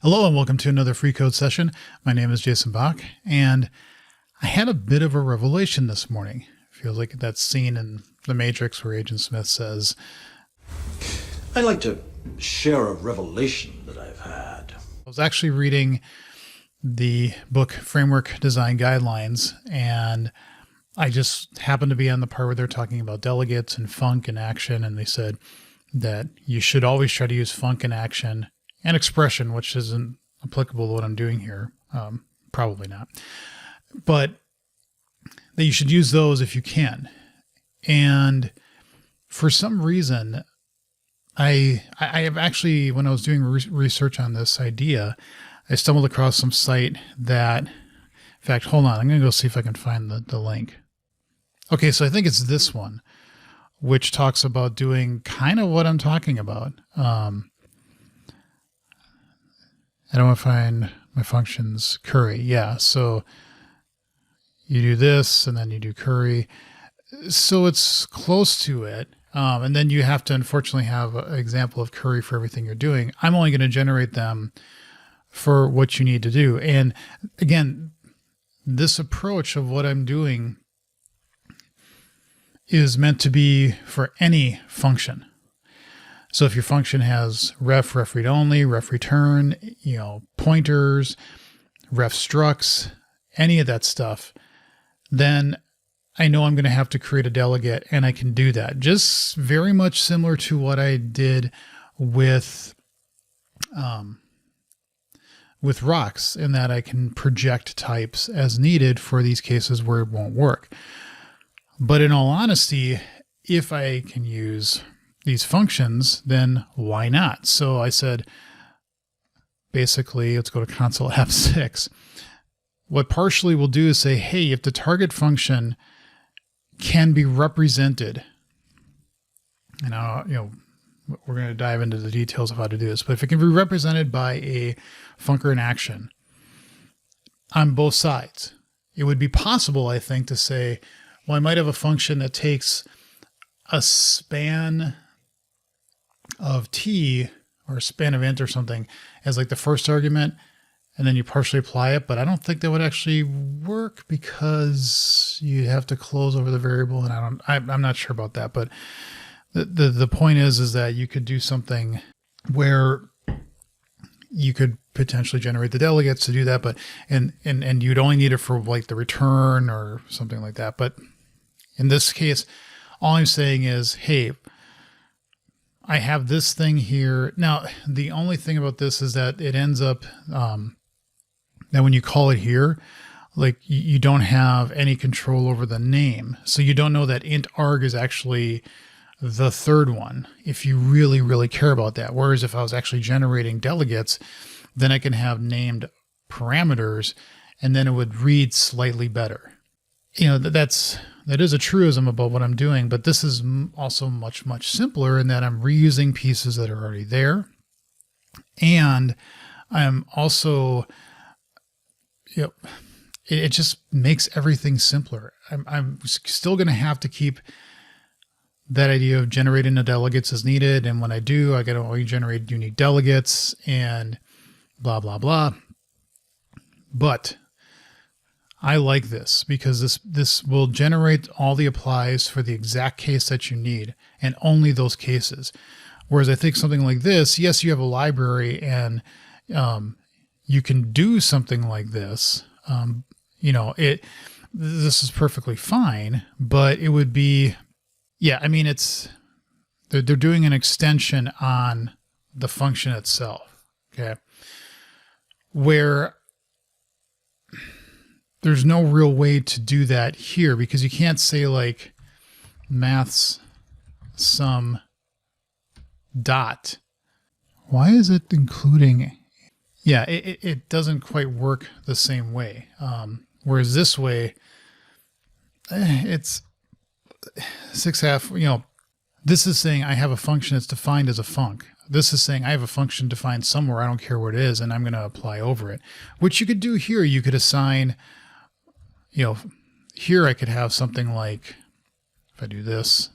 Hello and welcome to another free code session. My name is Jason Bach, and I had a bit of a revelation this morning. It feels like that scene in The Matrix where Agent Smith says, I'd like to share a revelation that I've had. I was actually reading the book Framework Design Guidelines, and I just happened to be on the part where they're talking about delegates and Func and Action, and they said that you should always try to use Func and Action and expression, which isn't applicable to what I'm doing here. Probably not. But that you should use those if you can. And for some reason, I have actually, when I was doing research on this idea, I stumbled across some site that, in fact, hold on, I'm going to go see if I can find the link. Okay, so I think it's this one, which talks about doing kind of what I'm talking about. I don't want to find my functions curry. Yeah, so you do this and then you do curry. So it's close to it. And then you have to unfortunately have an example of curry for everything you're doing. I'm only going to generate them for what you need to do. And again, this approach of what I'm doing is meant to be for any function. So if your function has ref read only, ref return, pointers, ref structs, any of that stuff, then I know I'm going to have to create a delegate, and I can do that. Just very much similar to what I did with rocks, in that I can project types as needed for these cases where it won't work. But in all honesty, if I can use these functions, then why not? So I said, basically, let's go to console F6. What partially will do is say, hey, if the target function can be represented, and we're going to dive into the details of how to do this, but if it can be represented by a Func and Action on both sides, it would be possible, I think, to say, well, I might have a function that takes a span of t, or a span of int or something, as like the first argument, and then you partially apply it. But I don't think that would actually work because you have to close over the variable, and I'm not sure about that. But the point is that you could do something where you could potentially generate the delegates to do that, but and you'd only need it for like the return or something like that. But in this case, all I'm saying is, hey, I have this thing here. Now, the only thing about this is that it ends up that when you call it here, like you don't have any control over the name. So you don't know that int arg is actually the third one if you really, really care about that. Whereas if I was actually generating delegates, then I can have named parameters, and then it would read slightly better. That is a truism about what I'm doing, but this is also much, much simpler in that I'm reusing pieces that are already there. And I'm also, it just makes everything simpler. I'm still going to have to keep that idea of generating the delegates as needed. And when I do, I got to only generate unique delegates and blah, blah, blah. But I like this because this will generate all the applies for the exact case that you need, and only those cases. Whereas I think something like this, yes, you have a library and you can do something like this. This is perfectly fine, but it would be, they're doing an extension on the function itself. Okay, where there's no real way to do that here, because you can't say like maths sum dot. Why is it including? Yeah, it doesn't quite work the same way. Whereas this way, it's 6.5, this is saying I have a function that's defined as a func. This is saying I have a function defined somewhere, I don't care where it is, and I'm going to apply over it. Which you could do here. You could assign, here I could have something like, if if I do this,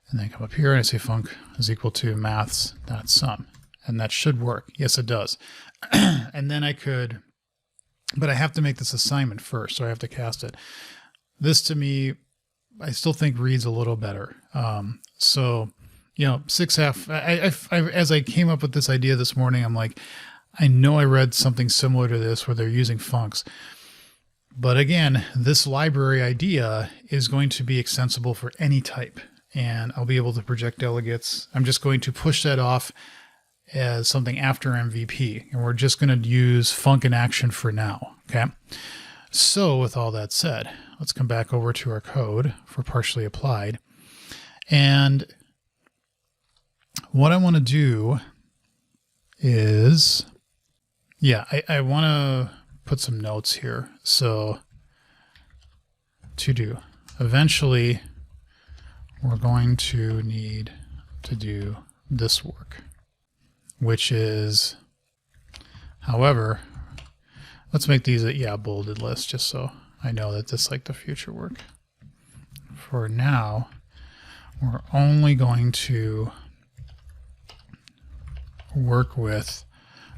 and then come up here and I say func is equal to maths.sum, and that should work. Yes, it does. And then I could, but I have to make this assignment first, so I have to cast it. This to me, I still think reads a little better. So, you know, 6F, as I came up with this idea this morning, I'm like, I know I read something similar to this where they're using funcs. But again, this library idea is going to be extensible for any type, and I'll be able to project delegates. I'm just going to push that off as something after MVP, and we're just going to use Func and Action for now. Okay. So with all that said, let's come back over to our code for partially applied. And what I want to do is, yeah, I want to put some notes here. So to do, eventually we're going to need to do this work, which is, however, let's make these a bolded list just so I know that this is like the future work. For now, we're only going to work with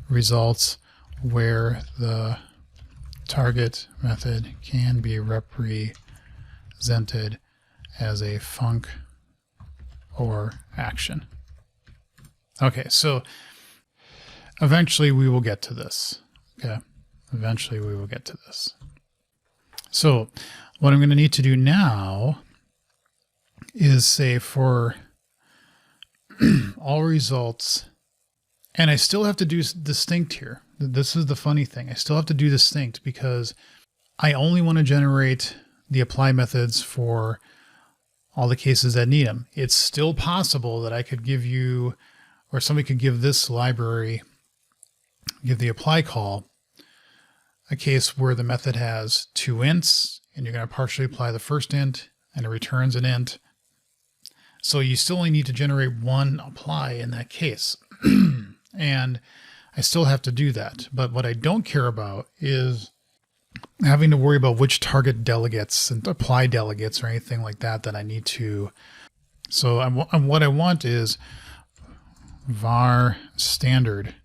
results where the target method can be represented as a func or action. Okay, so eventually we will get to this. Okay, eventually we will get to this. So what I'm going to need to do now is say for all results, and I still have to do distinct here. This is the funny thing. I still have to do distinct because I only want to generate the apply methods for all the cases that need them. It's still possible that I could give you, or somebody could give this library, give the apply call, a case where the method has 2 ints, and you're going to partially apply the first int, and it returns an int. So you still only need to generate one apply in that case. And I still have to do that. But what I don't care about is having to worry about which target delegates and apply delegates or anything like that that I need to. So what I want is var standard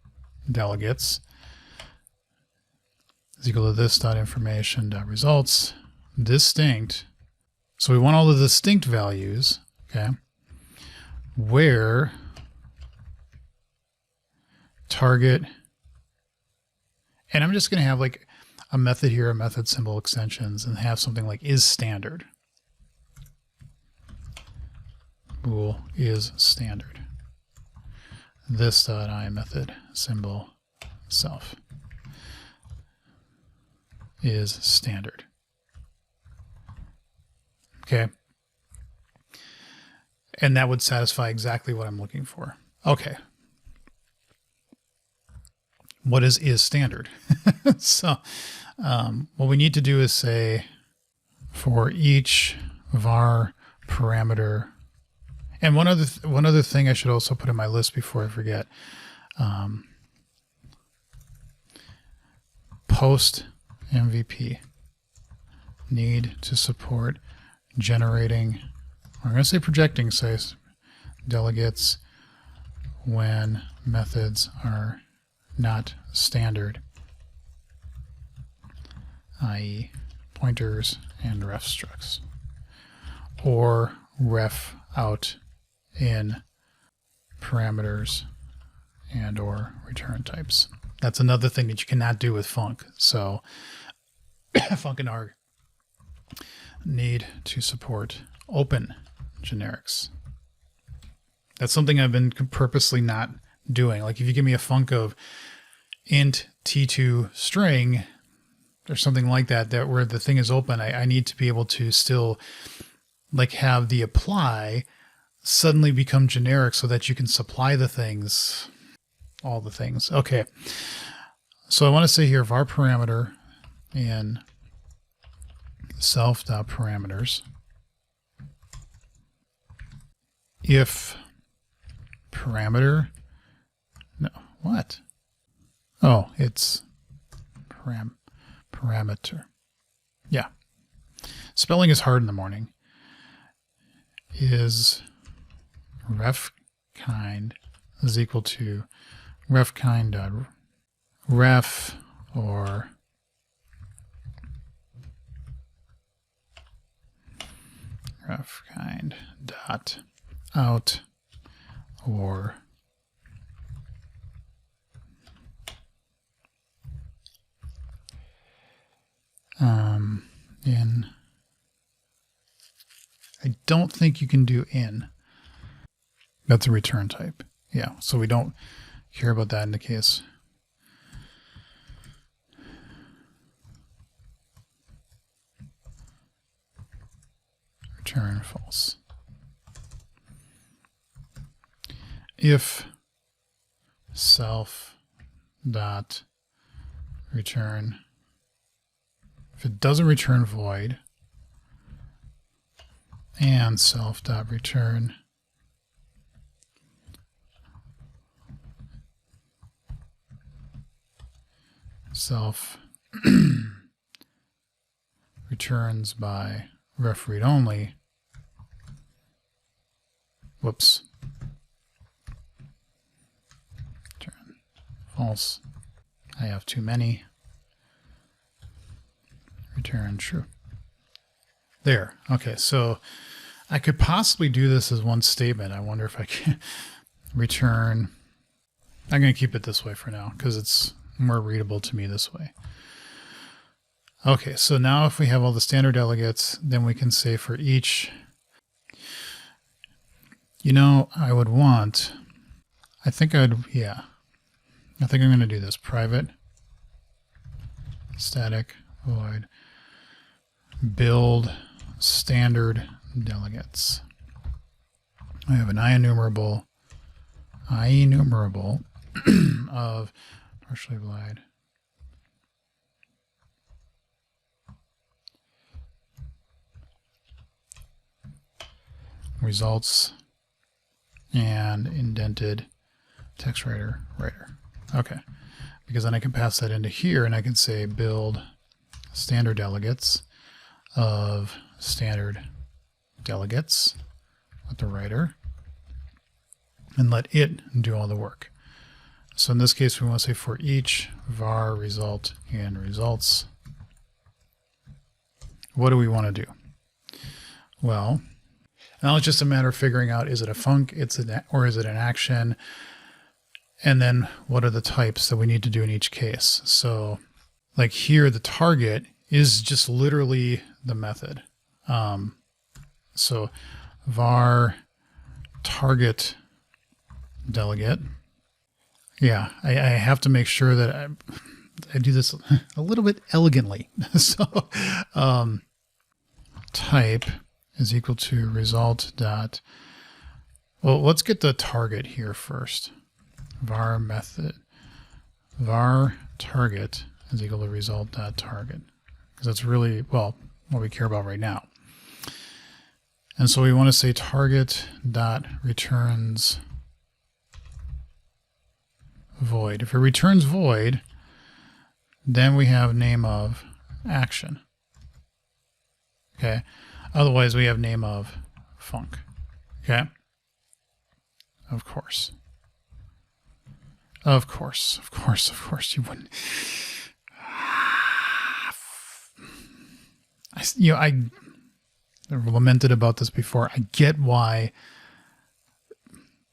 delegates is equal to this dot information dot results distinct. So we want all the distinct values, okay, where target, and I'm just going to have like a method here, a method symbol extensions, and have something like is standard. Bool is standard. This dot I method symbol self is standard. Okay. And that would satisfy exactly what I'm looking for. Okay. What is standard? So what we need to do is say for each var parameter, and one other thing I should also put in my list before I forget, post MVP need to support generating, I'm going to say projecting, say delegates when methods are not standard, i.e. pointers and ref structs, or ref out in parameters and or return types. That's another thing that you cannot do with func. So func and arg need to support open generics. That's something I've been purposely not doing. Like if you give me a func of int t2 string or something like that, where the thing is open, I need to be able to still like have the apply suddenly become generic so that you can supply the things, all the things. Okay. So I want to say here var parameter in self.parameters. If parameter, no, what? Oh, it's parameter. Yeah. Spelling is hard in the morning. is ref kind is equal to ref kind dot ref or ref kind dot out or in. I don't think you can do in. That's a return type. Yeah, so we don't care about that in the case. Return false. If self dot return, if it doesn't return void, and self dot return self returns by ref read only. Whoops. Return false. I have too many. Return true. There. Okay, so I could possibly do this as one statement. I wonder if I can return. I'm going to keep it this way for now because it's more readable to me this way. Okay, so now if we have all the standard delegates, then we can say for each, you know, I would want, I think I'm going to do this. Private static void build standard delegates. I have an IEnumerable of partially applied results and indented text writer. Okay, because then I can pass that into here and I can say build standard delegates of standard delegates with the writer and let it do all the work. So in this case, we want to say for each var result and results. What do we want to do? Well, now it's just a matter of figuring out, is it a func, or is it an action? And then what are the types that we need to do in each case? So like here, the target is just literally the method. So var target delegate. Yeah, I have to make sure that I do this a little bit elegantly. So type is equal to result dot. Well, let's get the target here first. Var method var target is equal to result dot target, because that's really, well, what we care about right now. And so we want to say target dot returns void. If it returns void, then we have name of action. Okay. Otherwise, we have name of func. Okay. Of course. Of course. Of course. Of course. You wouldn't. I've lamented about this before. I get why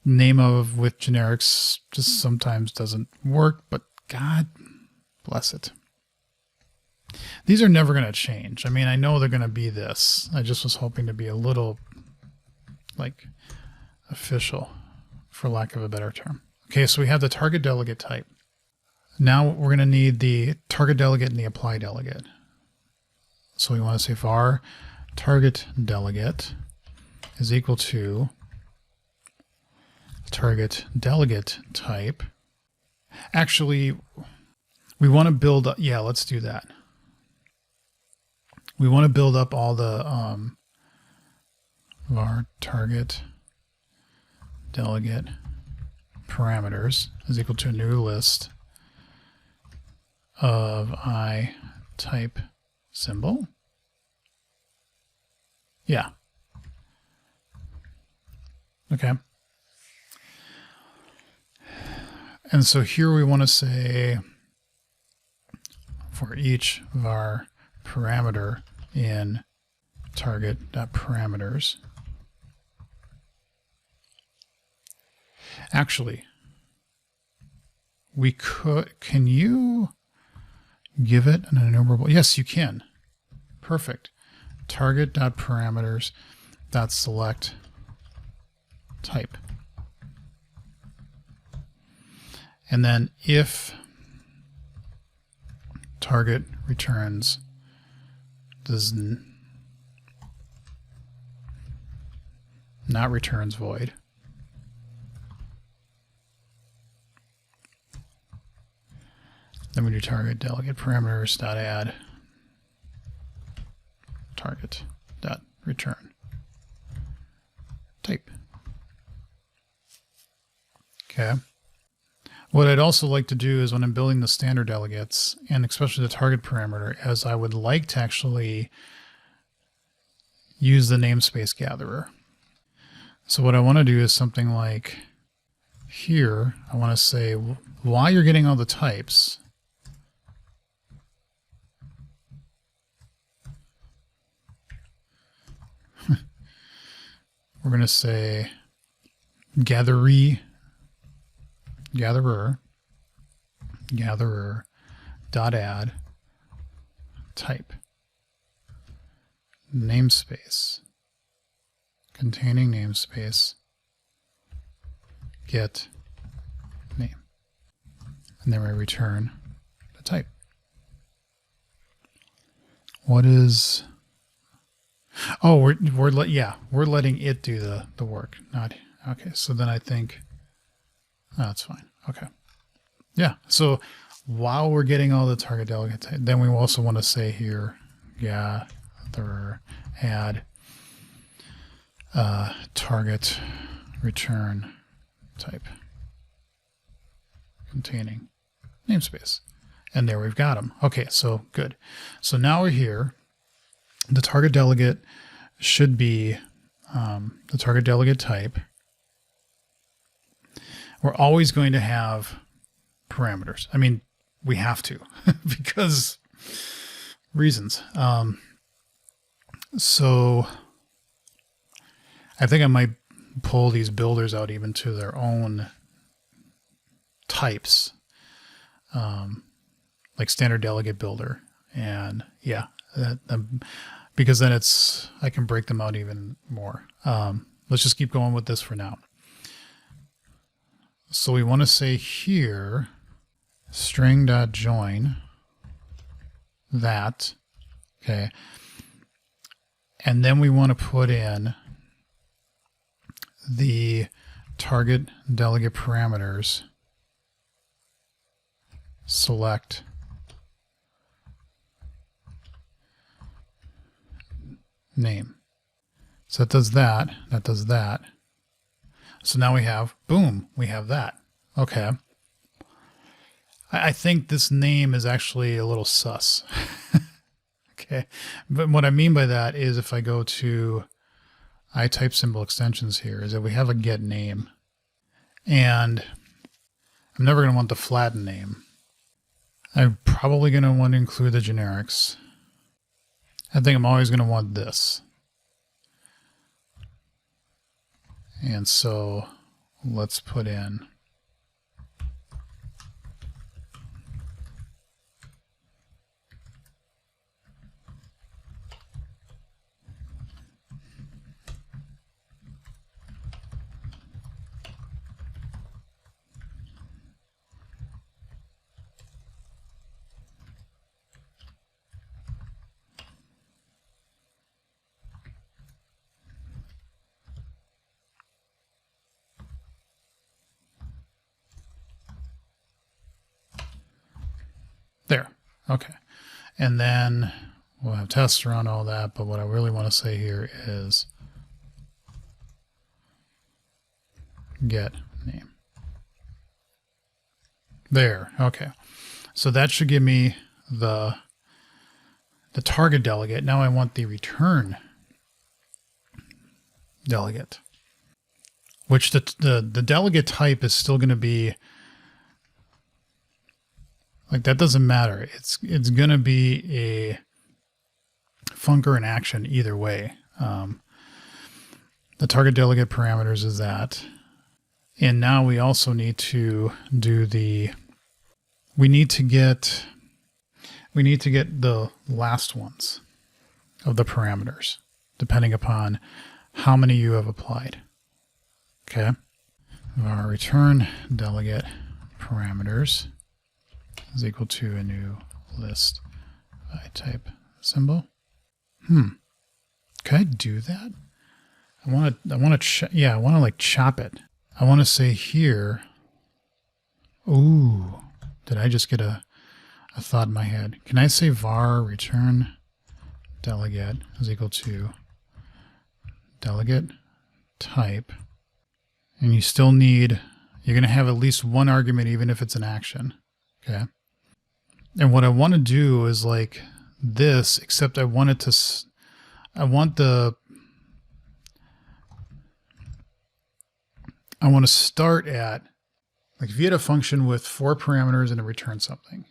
name of with generics just sometimes doesn't work, but God bless it. These are never going to change. I mean, I know they're going to be this. I just was hoping to be a little like official, for lack of a better term. Okay, so we have the target delegate type. Now we're going to need the target delegate and the apply delegate. So we want to say var target delegate is equal to target delegate type. Actually, we want to build up, yeah, let's do that. We want to build up all the var target delegate parameters is equal to a new list of I type symbol. Yeah. Okay. And so here we want to say for each var parameter in target.parameters. Actually, we could, can you give it an enumerable? Yes, you can. Perfect. Target.parameters.select type. And then if target returns not returns void, then we do target delegate parameters dot add target dot return type. Okay. What I'd also like to do is when I'm building the standard delegates, and especially the target parameter, is I would like to actually use the namespace gatherer. So what I want to do is something like here, I want to say while you're getting all the types, we're going to say gatherer dot add type namespace containing namespace get name, and then we return the type. What is, oh, we're letting it do the work, not, okay. So then I think, oh, that's fine. Okay. Yeah. So while we're getting all the target delegates, then we also want to say here, gather add target return type containing namespace. And there we've got them. Okay. So good. So now we're here. The target delegate should be the target delegate type. We're always going to have parameters. I mean, we have to because reasons. So I think I might pull these builders out even to their own types, like standard delegate builder. And yeah, because then I can break them out even more. Let's just keep going with this for now. So we want to say here, string.join that, okay. And then we want to put in the target delegate parameters select name. So that does that, that does that. So now we have, boom, we have that. Okay. I think this name is actually a little sus. Okay. But what I mean by that is if I go to iType symbol extensions here, is that we have a get name. And I'm never going to want the flatten name. I'm probably going to want to include the generics. I think I'm always going to want this. And so let's put in there. Okay. And then we'll have tests around all that. But what I really want to say here is get name. There. Okay. So that should give me the target delegate. Now I want the return delegate. which the delegate type is still going to be like, that doesn't matter. It's going to be a func or an action either way. The target delegate parameters is that. And now we also need to do we need to get the last ones of the parameters, depending upon how many you have applied. Okay. Our return delegate parameters is equal to a new list by type symbol. Can I do that? I want to like chop it. I want to say here, ooh, did I just get a thought in my head? Can I say var return delegate is equal to delegate type, and you still need, you're going to have at least one argument even if it's an action. Okay. And what I want to do is like this, except I want to start at, like, if you had a function with 4 parameters and it returns something.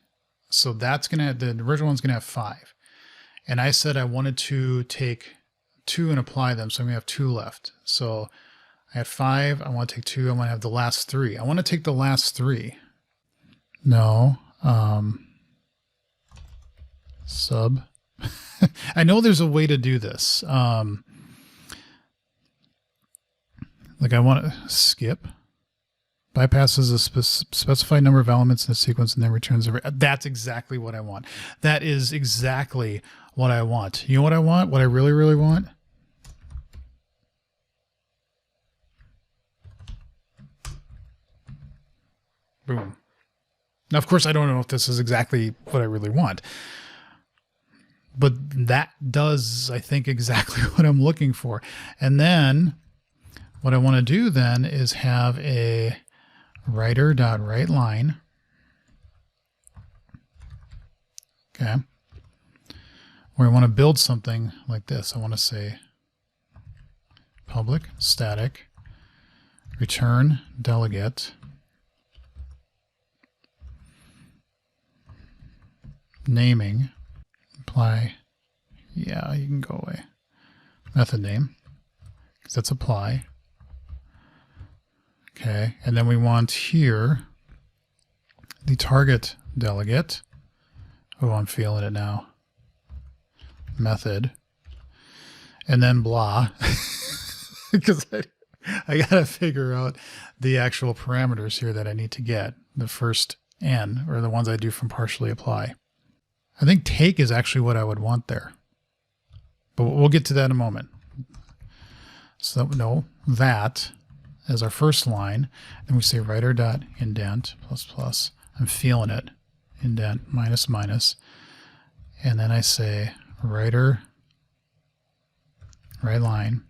So that's going to, the original one's going to have 5. And I said I wanted to take 2 and apply them. So I'm going to have 2 left. So I had 5. I want to take 2. I want to have the last 3. I want to take the last 3. No. Sub. I know there's a way to do this. Like I want to skip. Bypasses a specified number of elements in the sequence and then returns every. That's exactly what I want. That is exactly what I want. You know what I want? What I really, really want? Boom. Now, of course, I don't know if this is exactly what I really want. But that does, I think, exactly what I'm looking for. And then what I want to do then is have a writer.writeLine. Okay. Where I want to build something like this. I want to say public static return delegate naming apply. Yeah, you can go away. Method name, because that's apply. Okay, and then we want here the target delegate. Oh, I'm feeling it now. Method. And then blah. Because I got to figure out the actual parameters here that I need to get. The first n, or the ones I do from partially apply. I think take is actually what I would want there. But we'll get to that in a moment. So no, that as our first line. Then we say writer.indent ++. I'm feeling it. Indent ---. And then I say writer writeLine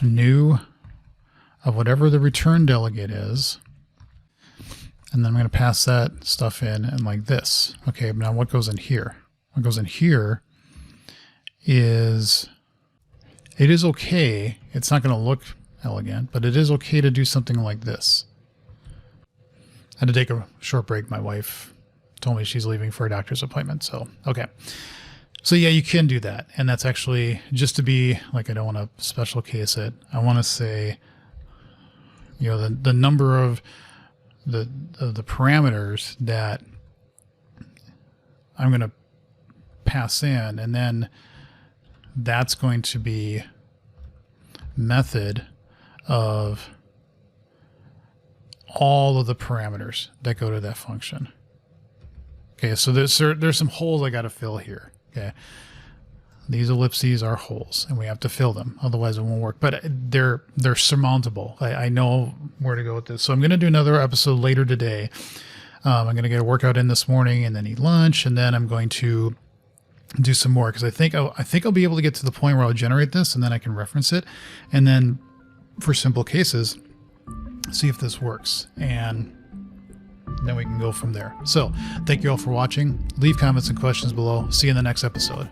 new of whatever the return delegate is. And then I'm going to pass that stuff in and like this. Okay, now what goes in here? What goes in here is, it is okay. It's not going to look elegant, but it is okay to do something like this. I had to take a short break. My wife told me she's leaving for a doctor's appointment. So, okay. So yeah, you can do that. And that's actually just to be like, I don't want to special case it. I want to say, you know, the number of the parameters that I'm going to pass in, and then that's going to be method of all of the parameters that go to that function. Okay, so there's some holes I got to fill here. Okay, these ellipses are holes, and we have to fill them, otherwise it won't work. But they're surmountable. I know where to go with this. So I'm going to do another episode later today. I'm going to get a workout in this morning, and then eat lunch, and then I'm going to do some more, because I think I'll be able to get to the point where I'll generate this, and then I can reference it, and then for simple cases, see if this works, and then we can go from there. So thank you all for watching. Leave comments and questions below. See you in the next episode.